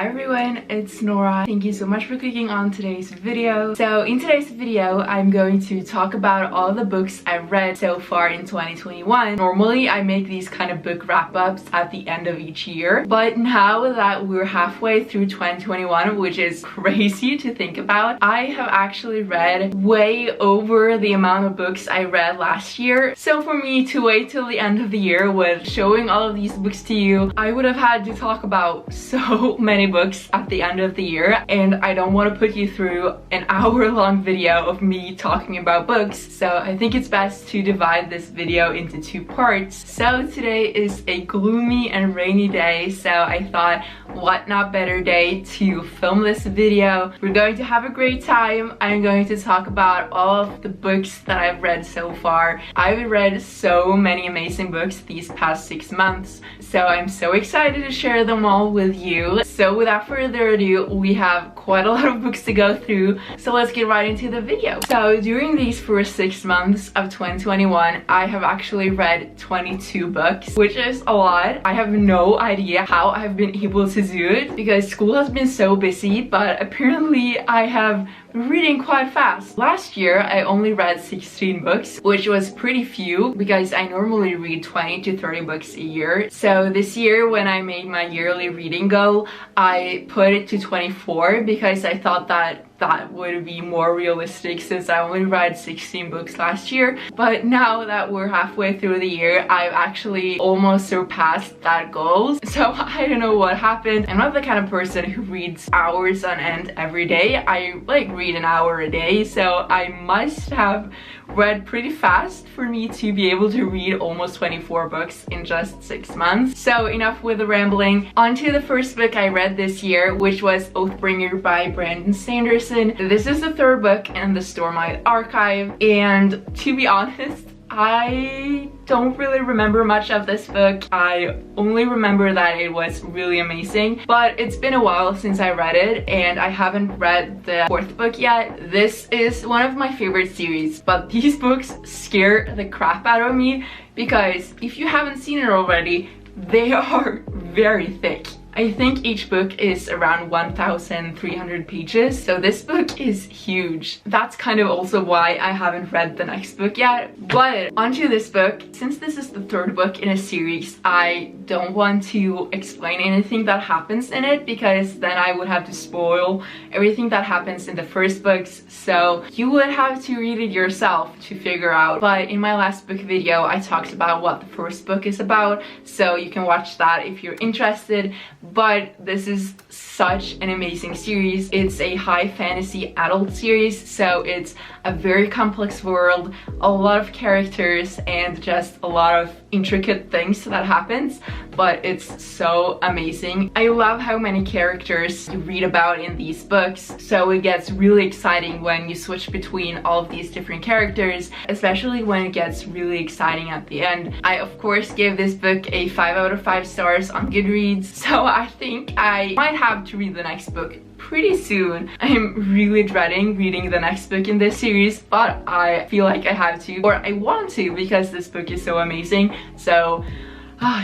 Hi everyone, it's Nora. Thank you so much for clicking on today's video. So in today's video, I'm going to talk about all the books I've read so far in 2021. Normally, I make these kind of book wrap-ups at the end of each year, but now that we're halfway through 2021, which is crazy to think about, I have actually read way over the amount of books I read last year. So for me to wait till the end of the year with showing all of these books to you, I would have had to talk about so many books at the end of the year, and I don't want to put you through an hour-long video of me talking about books, so I think it's best to divide this video into two parts. So today is a gloomy and rainy day, so I thought what not better day to film this video. We're going to have a great time. I'm going to talk about all of the books that I've read so far. I've read so many amazing books these past 6 months, so I'm so excited to share them all with you. So without further ado, we have quite a lot of books to go through, so let's get right into the video. So during these first 6 months of 2021, I have actually read 22 books, which is a lot. I have no idea how I've been able to do it because school has been so busy, but apparently I have reading quite fast. Last year I only read 16 books, which was pretty few because I normally read 20 to 30 books a year. So this year when I made my yearly reading goal, I put it to 24 because I thought that would be more realistic since I only read 16 books last year. But now that we're halfway through the year, I've actually almost surpassed that goal. So I don't know what happened. I'm not the kind of person who reads hours on end every day. I like read an hour a day, so I must have read pretty fast for me to be able to read almost 24 books in just 6 months. So enough with the rambling. On to the first book I read this year, which was Oathbringer by Sanderson. This is the third book in the Stormlight archive, and to be honest, I don't really remember much of this book. I only remember that it was really amazing, but it's been a while since I read it and I haven't read the fourth book yet. This is one of my favorite series, but these books scare the crap out of me because if you haven't seen it already, they are very thick. I think each book is around 1,300 pages, so this book is huge. That's kind of also why I haven't read the next book yet. But onto this book, since this is the third book in a series, I don't want to explain anything that happens in it because then I would have to spoil everything that happens in the first books, so you would have to read it yourself to figure out. But in my last book video, I talked about what the first book is about, so you can watch that if you're interested. But this is such an amazing series. It's a high fantasy adult series, so it's a very complex world, a lot of characters, and just a lot of intricate things that happens, but it's so amazing. I love how many characters you read about in these books, so it gets really exciting when you switch between all of these different characters, especially when it gets really exciting at the end. I of course gave this book a 5 out of 5 stars on Goodreads, so I think I might have to read the next book pretty soon. I'm really dreading reading the next book in this series, but I feel like I have to, or I want to, because this book is so amazing. So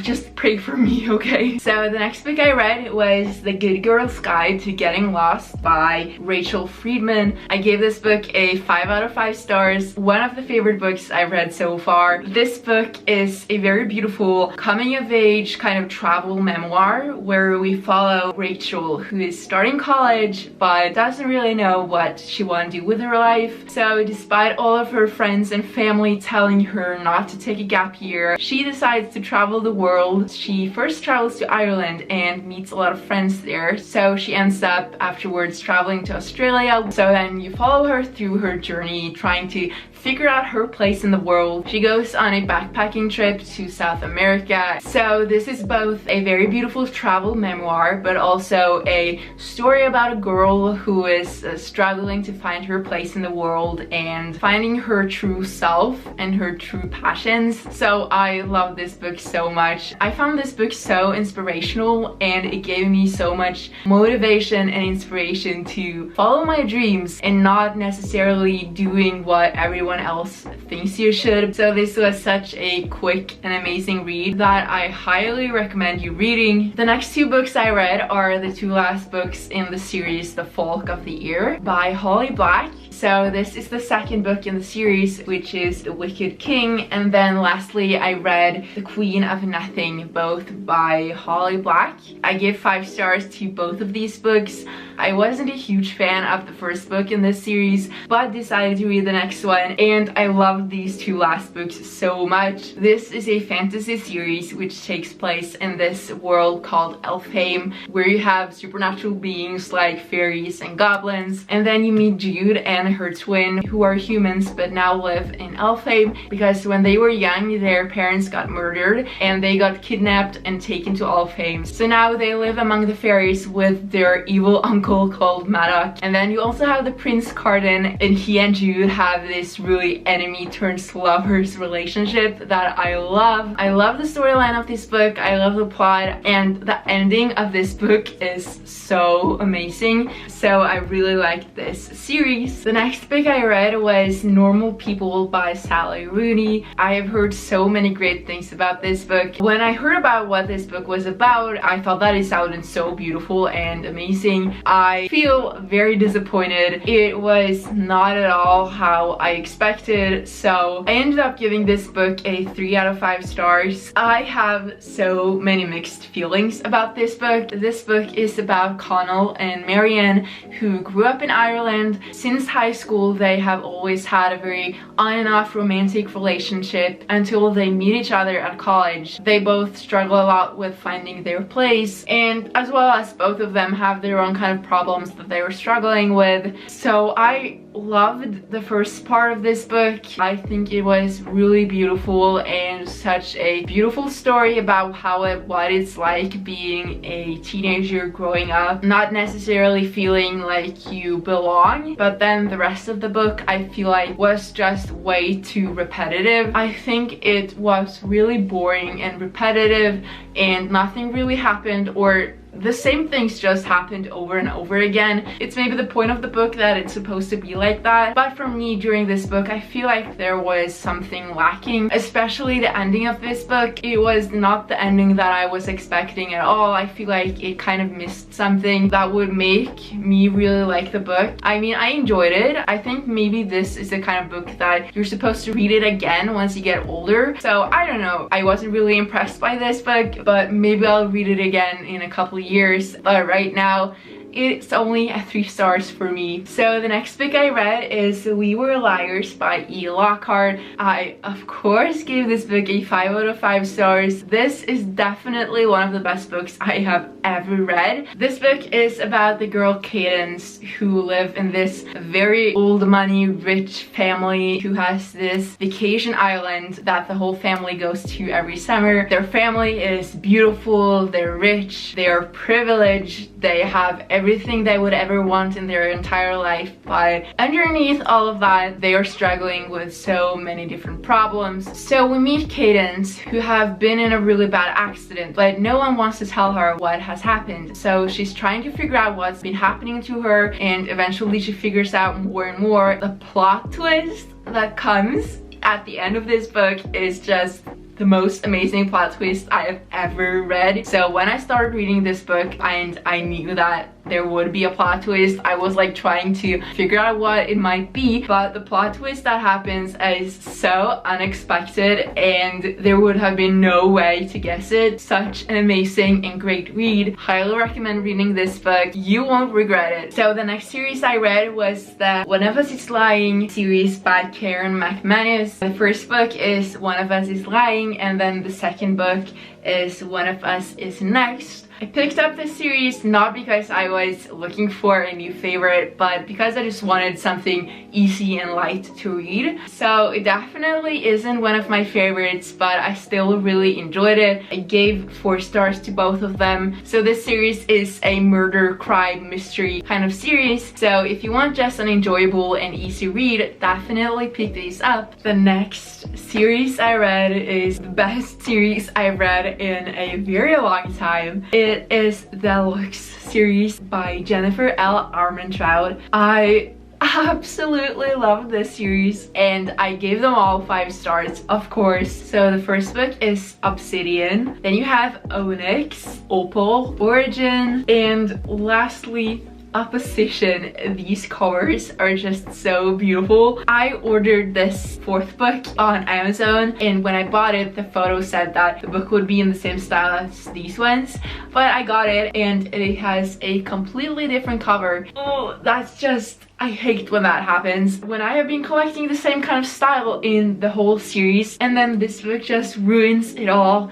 just pray for me, okay? So the next book I read was The Good Girl's Guide to Getting Lost by Rachel Friedman. I gave this book a 5 out of 5 stars. One of the favorite books I've read so far. This book is a very beautiful coming-of-age kind of travel memoir where we follow Rachel, who is starting college but doesn't really know what she wants to do with her life. So despite all of her friends and family telling her not to take a gap year, she decides to travel the world. She first travels to Ireland and meets a lot of friends there, so she ends up afterwards traveling to Australia. So then you follow her through her journey trying to figure out her place in the world. She goes on a backpacking trip to South America. So this is both a very beautiful travel memoir, but also a story about a girl who is struggling to find her place in the world and finding her true self and her true passions. So I love this book so much. I found this book so inspirational and it gave me so much motivation and inspiration to follow my dreams and not necessarily doing what everyone everyone else thinks you should. So this was such a quick and amazing read that I highly recommend you reading. The next two books I read are the two last books in the series The Folk of the Year by Holly Black. So this is the second book in the series, which is The Wicked King, and then lastly I read The Queen of Nothing, both by Holly Black. I give 5 stars to both of these books. I wasn't a huge fan of the first book in this series, but decided to read the next one, and I loved these two last books so much. This is a fantasy series which takes place in this world called Elfheim, where you have supernatural beings like fairies and goblins, and then you meet Jude and her twin, who are humans but now live in Elfheim because when they were young their parents got murdered and they got kidnapped and taken to Elfheim. So now they live among the fairies with their evil uncle called Maddox. And then you also have the Prince Carden, and he and Jude have this really enemy turns lovers relationship that I love. I love the storyline of this book, I love the plot, and the ending of this book is so amazing. So I really liked this series. The next book I read was Normal People by Sally Rooney. I have heard so many great things about this book. When I heard about what this book was about, I thought that it sounded so beautiful and amazing. I feel very disappointed. It was not at all how I expected, so I ended up giving this book a 3 out of 5 stars. I have so many mixed feelings about this book. This book is about Connell and Marianne, who grew up in Ireland. Since high school they have always had a very on and off romantic relationship until they meet each other at college. They both struggle a lot with finding their place, and as well as both of them have their own kind of problems that they were struggling with. So I loved the first part of this book. I think it was really beautiful and such a beautiful story about what it's like being a teenager growing up, not necessarily feeling like you belong. But then the rest of the book I feel like was just way too repetitive. I think it was really boring and repetitive and nothing really happened, or the same things just happened over and over again. It's maybe the point of the book that it's supposed to be like that, but for me during this book I feel like there was something lacking, especially the ending of this book. It was not the ending that I was expecting at all. I feel like it kind of missed something that would make me really like the book. I mean, I enjoyed it. I think maybe this is the kind of book that you're supposed to read it again once you get older. So I don't know, I wasn't really impressed by this book, but maybe I'll read it again in a couple years. But right now it's only a 3 stars for me. So the next book I read is We Were Liars by E. Lockhart. I of course gave this book a 5 out of 5 stars. This is definitely one of the best books I have ever read. This book is about the girl Cadence, who live in this very old money rich family who has this vacation island that the whole family goes to every summer. Their family is beautiful, they're rich, they are privileged, they have everything they would ever want in their entire life, but underneath all of that they are struggling with so many different problems. So we meet Cadence, who have been in a really bad accident, but no one wants to tell her what has happened. So she's trying to figure out what's been happening to her, and eventually she figures out more and more. The plot twist that comes at the end of this book is just the most amazing plot twist I have ever read. So when I started reading this book and I knew that there would be a plot twist, I was like trying to figure out what it might be, but the plot twist that happens is so unexpected and there would have been no way to guess it. Such an amazing and great read. Highly recommend reading this book. You won't regret it. So the next series I read was the One of Us is Lying series by Karen McManus. The first book is One of Us is Lying, and then the second book is One of Us is Next. I picked up this series not because I was looking for a new favorite, but because I just wanted something easy and light to read. So it definitely isn't one of my favorites, but I still really enjoyed it. I gave 4 stars to both of them. So this series is a murder, crime, mystery kind of series. So if you want just an enjoyable and easy read, definitely pick these up. The next series I read is the best series I've read in a very long time. It is the Lux series by Jennifer L. Armentrout. I absolutely love this series and I gave them all 5 stars, of course. So the first book is Obsidian, then you have Onyx, Opal, Origin, and lastly Opposition. These covers are just so beautiful. I ordered this 4th book on Amazon, and when I bought it, the photo said that the book would be in the same style as these ones, but I got it and it has a completely different cover. Oh, that's just, I hate when that happens, when I have been collecting the same kind of style in the whole series and then this book just ruins it all.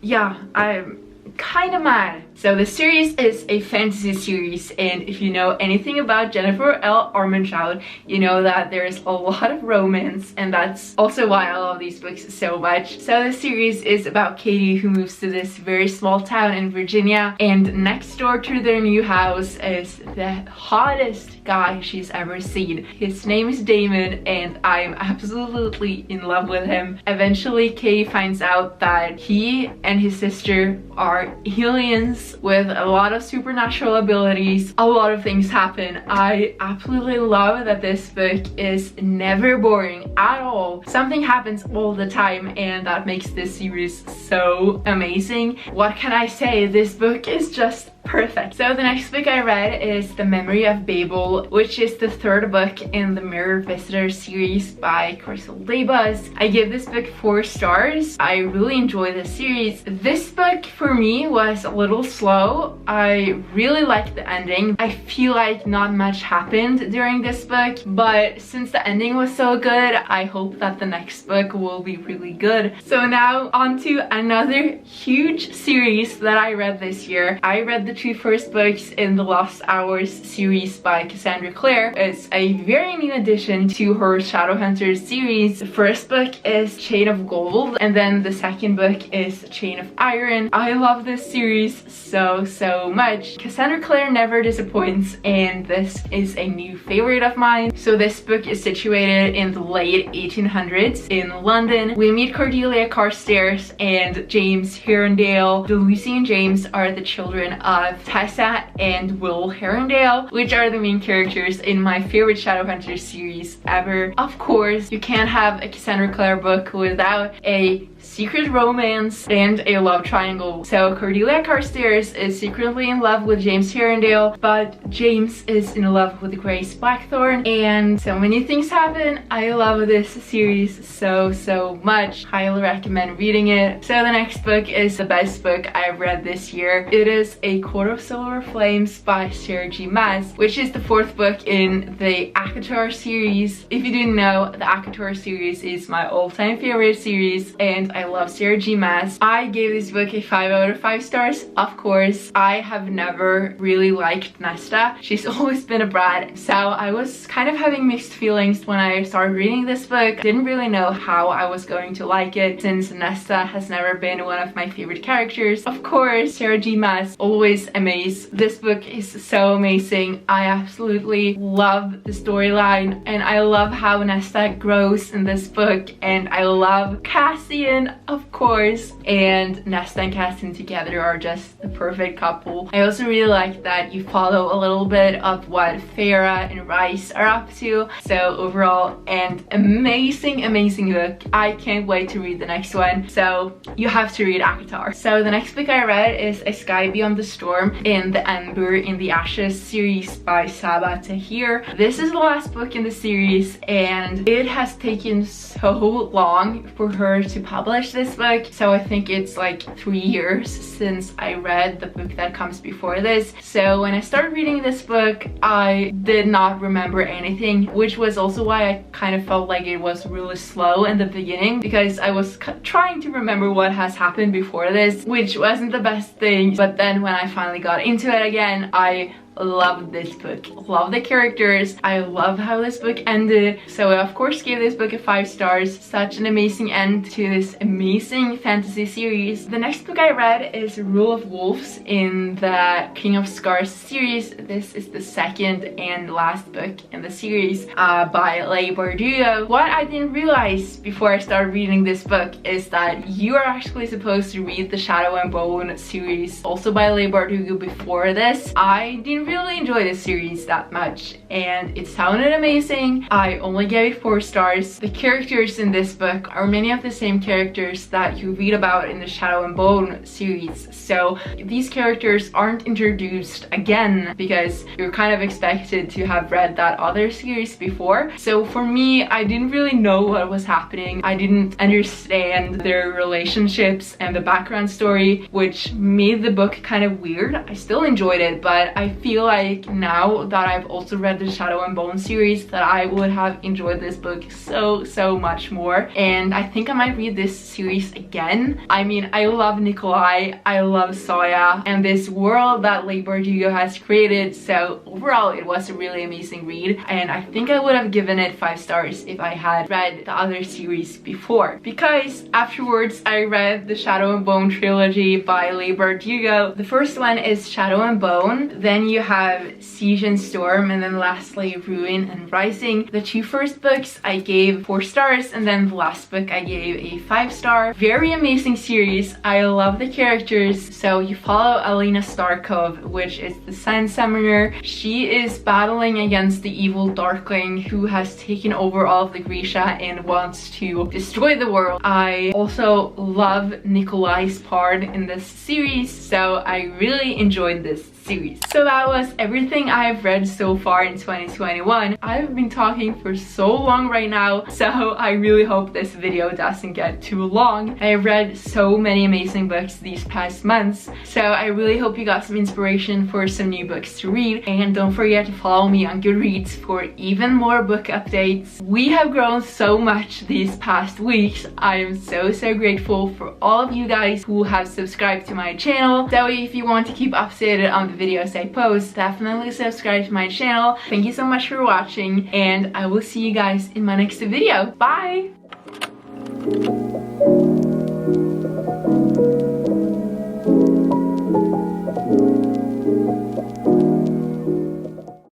Yeah, I'm kind of mad. So the series is a fantasy series, and if you know anything about Jennifer L. Armentrout, you know that there's a lot of romance, and that's also why I love these books so much. So the series is about Katie, who moves to this very small town in Virginia, and next door to their new house is the hottest guy she's ever seen. His name is Damon, and I'm absolutely in love with him. Eventually, Katie finds out that he and his sister are aliens with a lot of supernatural abilities. A lot of things happen. I absolutely love that this book is never boring at all. Something happens all the time, and that makes this series so amazing. What can I say? This book is just perfect. So the next book I read is The Memory of Babel, which is the 3rd book in the Mirror Visitor series by Christelle Dabos. I give this book 4 stars. I really enjoy this series. This book for me was a little slow. I really liked the ending. I feel like not much happened during this book, but since the ending was so good, I hope that the next book will be really good. So now on to another huge series that I read this year. I read the 2 first books in the Lost Hours series by Cassandra. It's a very new addition to her Shadowhunters series. The first book is Chain of Gold, and then the second book is Chain of Iron. I love this series so much. Cassandra Clare never disappoints, and this is a new favorite of mine. So this book is situated in the late 1800s in London. We meet Cordelia Carstairs and James Herondale. Lucy and James are the children of Tessa and Will Herondale, which are the main characters in my favorite Shadowhunters series ever. Of course, you can't have a Cassandra Clare book without a secret romance and a love triangle. So Cordelia Carstairs is secretly in love with James Herondale, but James is in love with Grace Blackthorne, and so many things happen. I love this series so much. Highly recommend reading it. So the next book is the best book I've read this year. It is A Court of Silver Flames by Sarah J. Maas, which is the 4th book in the ACOTAR series. If you didn't know, the ACOTAR series is my all-time favorite series, and I love Sarah J. Maas. I gave this book a 5 out of 5 stars, of course. I have never really liked Nesta. She's always been a brat, so I was kind of having mixed feelings when I started reading this book. Didn't really know how I was going to like it, since Nesta has never been one of my favorite characters. Of course, Sarah J. Maas, always amazing. This book is so amazing. I absolutely love the storyline, and I love how Nesta grows in this book, and I love Cassian, of course, and Nesta and Cassian together are just the perfect couple. I also really like that you follow a little bit of what Farah and Rice are up to. So overall, an amazing book. I can't wait to read the next one, so you have to read ACOTAR. So the next book I read is A Sky Beyond the Storm in the Ember in the Ashes series by Sabaa Tahir. This is the last book in the series, and it has taken so long for her to publish this book. So I think it's like 3 years since I read the book that comes before this. So when I started reading this book, I did not remember anything, which was also why I kind of felt like it was really slow in the beginning, because I was trying to remember what has happened before this, which wasn't the best thing. But then when I finally got into it again, I love this book. Love the characters. I love how this book ended. So I of course gave this book a 5 stars. Such an amazing end to this amazing fantasy series. The next book I read is Rule of Wolves in the King of Scars series. This is the 2nd and last book in the series by Leigh Bardugo. What I didn't realize before I started reading this book is that you are actually supposed to read the Shadow and Bone series, also by Leigh Bardugo, before this. I didn't really enjoy this series that much, and it sounded amazing. I only gave it 4 stars. The characters in this book are many of the same characters that you read about in the Shadow and Bone series, so these characters aren't introduced again because you're kind of expected to have read that other series before. So for me, I didn't really know what was happening. I didn't understand their relationships and the background story, which made the book kind of weird. I still enjoyed it, but I feel like now that I've also read the Shadow and Bone series that I would have enjoyed this book so much more, and I think I might read this series again. I mean, I love Nikolai, I love Soya, and this world that Leigh Bardugo has created, so overall it was a really amazing read, and I think I would have given it 5 stars if I had read the other series before, because afterwards I read the Shadow and Bone trilogy by Leigh Bardugo. The first one is Shadow and Bone, then you have Siege and Storm, and then lastly Ruin and Rising. The 2 first books I gave 4 stars, and then the last book I gave a 5 star. Very amazing series. I love the characters. So you follow Alina Starkov, which is the Sun Summoner. She is battling against the evil Darkling who has taken over all of the Grisha and wants to destroy the world. I also love Nikolai's part in this series, so I really enjoyed this series. So that was everything I've read so far in 2021. I've been talking for so long right now, so I really hope this video doesn't get too long. I've read so many amazing books these past months, so I really hope you got some inspiration for some new books to read, and don't forget to follow me on Goodreads for even more book updates. We have grown so much these past weeks. I am so grateful for all of you guys who have subscribed to my channel. So if you want to keep updated on the videos I post, definitely subscribe to my channel. Thank you so much for watching, and I will see you guys in my next video. Bye!